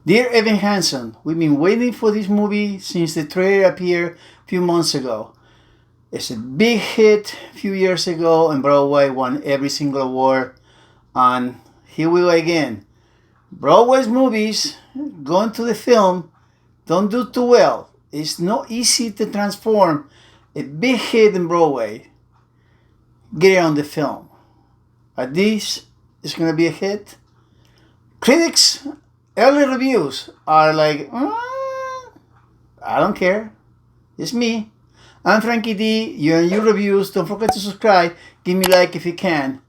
Dear Evan Hansen, we've been waiting for this movie since the trailer appeared a few months ago. It's a big hit a few years ago, and Broadway won every single award. And here we go again. Broadway's movies, going to the film, don't do too well. It's not easy to transform a big hit in Broadway, get it on the film. But this is going to be a hit. Critics, early reviews are like, I don't care. It's me. I'm Frankie D. You're in your reviews. Don't forget to subscribe. Give me a like if you can.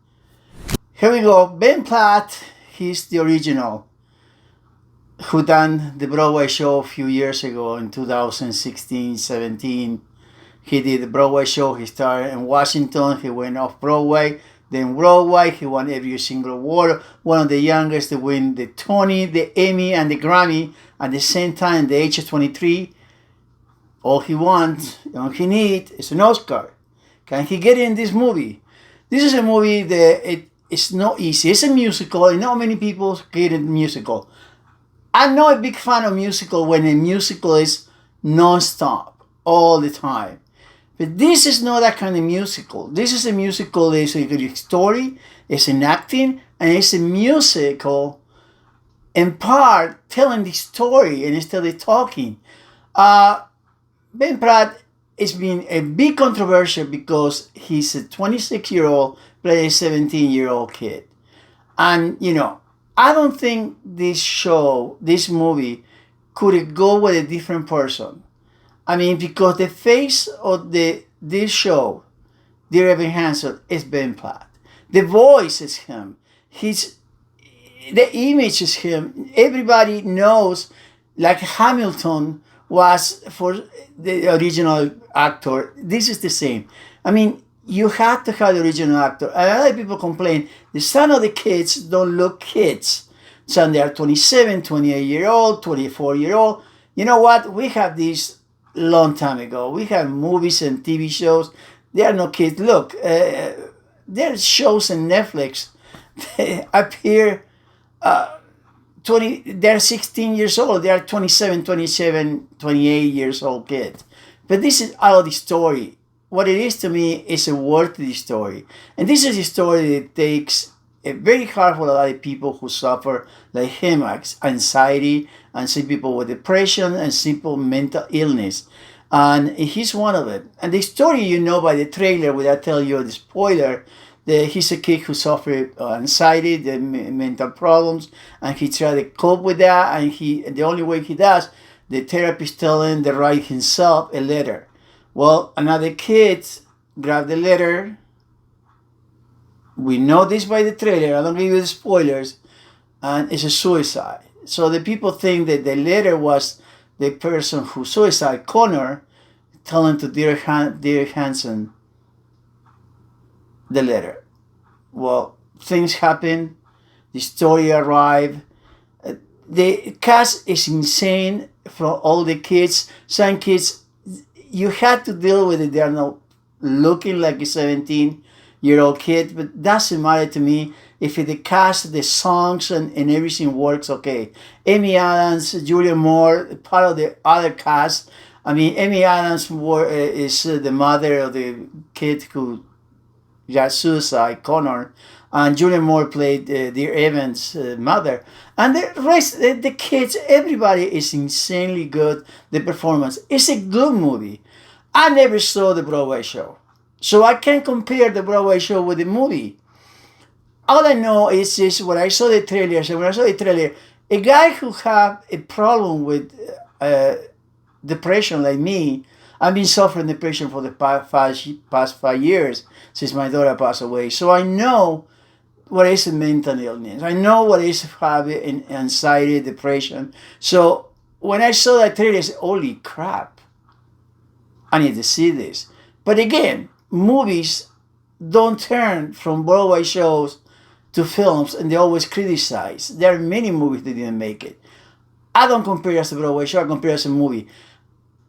Here we go. Ben Platt, he's the original who done the Broadway show a few years ago in 2016, 17. He did the Broadway show. He started in Washington. He went off Broadway. Then Broadway, he won every single award. One of the youngest to win the Tony, the Emmy, and the Grammy at the same time, at the age of 23. All he wants, all he needs is an Oscar. Can he get in this movie? This is a movie that it's not easy. It's a musical, and not many people get a musical. I'm not a big fan of musical when a musical is non-stop, all the time. But this is not that kind of musical. This is a musical, it's a good story, it's an acting, and it's a musical in part telling the story and instead of talking. Ben Platt has been a big controversial because he's a 26-year-old playing a 17-year-old kid. And, I don't think this movie could go with a different person. I mean, because the face of this show, Dear Evan Hansen, is Ben Platt. The voice is him. The image is him. Everybody knows, like Hamilton was for the original actor. This is the same. I mean, you have to have the original actor. A lot of people complain some of the kids don't look kids. Some they are 27, 28-year-old, 24-year-old. You know what? We have this long time ago. We have movies and TV shows. They are no kids. Look, there are shows on Netflix. They appear 20. They're 16 years old. They are 27, 28 years old kids. But this is out of the story. What it is to me is a worthy story, and this is a story that takes a very hard for a lot of people who suffer like him, anxiety, and some people with depression and simple mental illness. And he's one of it. And the story, by the trailer, without telling you the spoiler, that he's a kid who suffered anxiety, the mental problems, and he tried to cope with that. And the only way he does, the therapist telling him to write himself a letter. Well, another kid grabbed the letter. We know this by the trailer. I don't give you the spoilers. And it's a suicide. So the people think that the letter was the person who suicide, Connor, telling to Dear Hansen the letter. Well, things happen. The story arrived. The cast is insane for all the kids. Some kids, you had to deal with it. They are not looking like a 17-year-old kid, but it doesn't matter to me. If the cast, the songs, and everything works okay. Amy Adams, Julia Moore, part of the other cast. I mean, Amy Adams is the mother of the kid who got suicide, Connor, and Julia Moore played Dear Evan's mother. And the rest, the kids, everybody is insanely good. The performance, it's a good movie. I never saw the Broadway show, so I can't compare the Broadway show with the movie. All I know is this: when I saw the trailer, a guy who had a problem with depression like me, I've been suffering depression for the past 5 years since my daughter passed away. So I know what is a mental illness. I know what is having anxiety, depression. So when I saw that trailer, I said, holy crap, I need to see this. But again, movies don't turn from Broadway shows to films, and they always criticize. There are many movies that didn't make it. I don't compare as a Broadway show, I compare as a movie.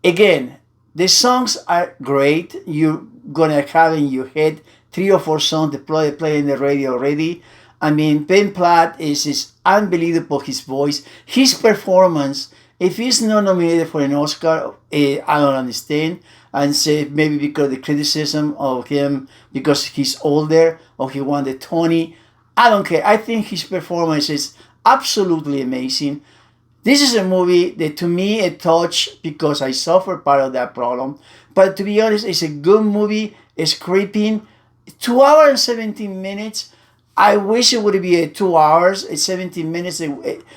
Again, the songs are great. You're gonna have in your head 3 or 4 songs that play in the radio already. I mean, Ben Platt is unbelievable, his voice, his performance. If he's not nominated for an Oscar, I don't understand. And say maybe because the criticism of him, because he's older, or he won the Tony. I don't care. I think his performance is absolutely amazing. This is a movie that to me it touched because I suffer part of that problem. But to be honest, it's a good movie. It's creeping. 2 hours and 17 minutes. I wish it would be a 2 hours, 17 minutes.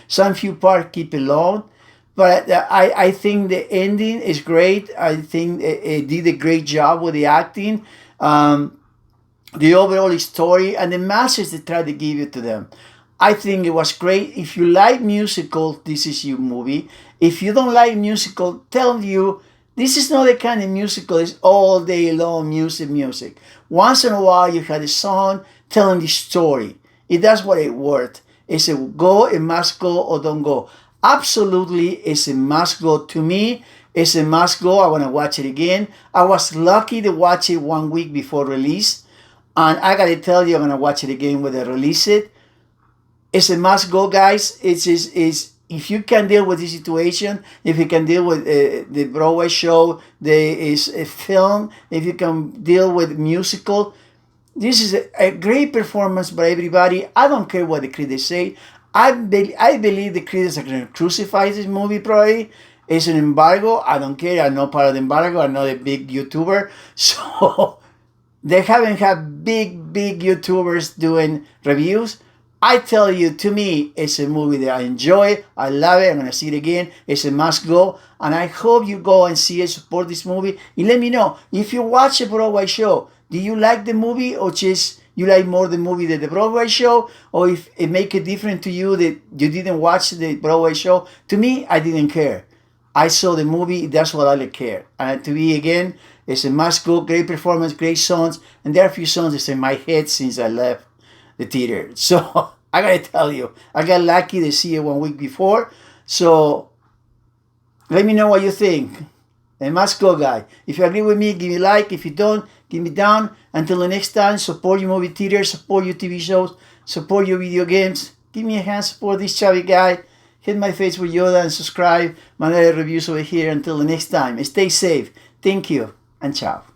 Some few parts keep it long. But I think the ending is great. I think it did a great job with the acting. The overall story and the message they tried to give it to them. I think it was great. If you like musical, this is your movie. If you don't like musical, tell you this is not the kind of musical. It's all day long music. Once in a while, you had a song telling the story. That's what it worth. It's a go, a must go, or don't go. Absolutely, it's a must go to me. It's a must go. I want to watch it again. I was lucky to watch it 1 week before release. And I got to tell you, I'm going to watch it again when they release it. It's a must go, guys. It's if you can deal with the situation, if you can deal with the Broadway show, there is a film, if you can deal with musical, this is a great performance by everybody. I don't care what the critics say. I believe the critics are going to crucify this movie probably. It's an embargo. I don't care. I'm not part of the embargo. I'm not a big YouTuber. So they haven't had big YouTubers doing reviews. I tell you, to me, it's a movie that I enjoy. I love it. I'm going to see it again. It's a must go. And I hope you go and see it, support this movie. And let me know, if you watch a Broadway show, do you like the movie or just you like more the movie than the Broadway show? Or if it make it different to you that you didn't watch the Broadway show? To me, I didn't care. I saw the movie. That's what I care. And to me, again, it's a must go. Great performance, great songs. And there are a few songs that's in my head since I left the theater. So I gotta tell you, I got lucky to see it 1 week before. So let me know what you think. A must go, guy. If you agree with me, give me a like. If you don't, give me down. Until the next time, support your movie theater, support your TV shows, support your video games. Give me a hand, support this chubby guy. Hit my face with Yoda and subscribe. My other reviews over here. Until the next time, stay safe. Thank you and ciao.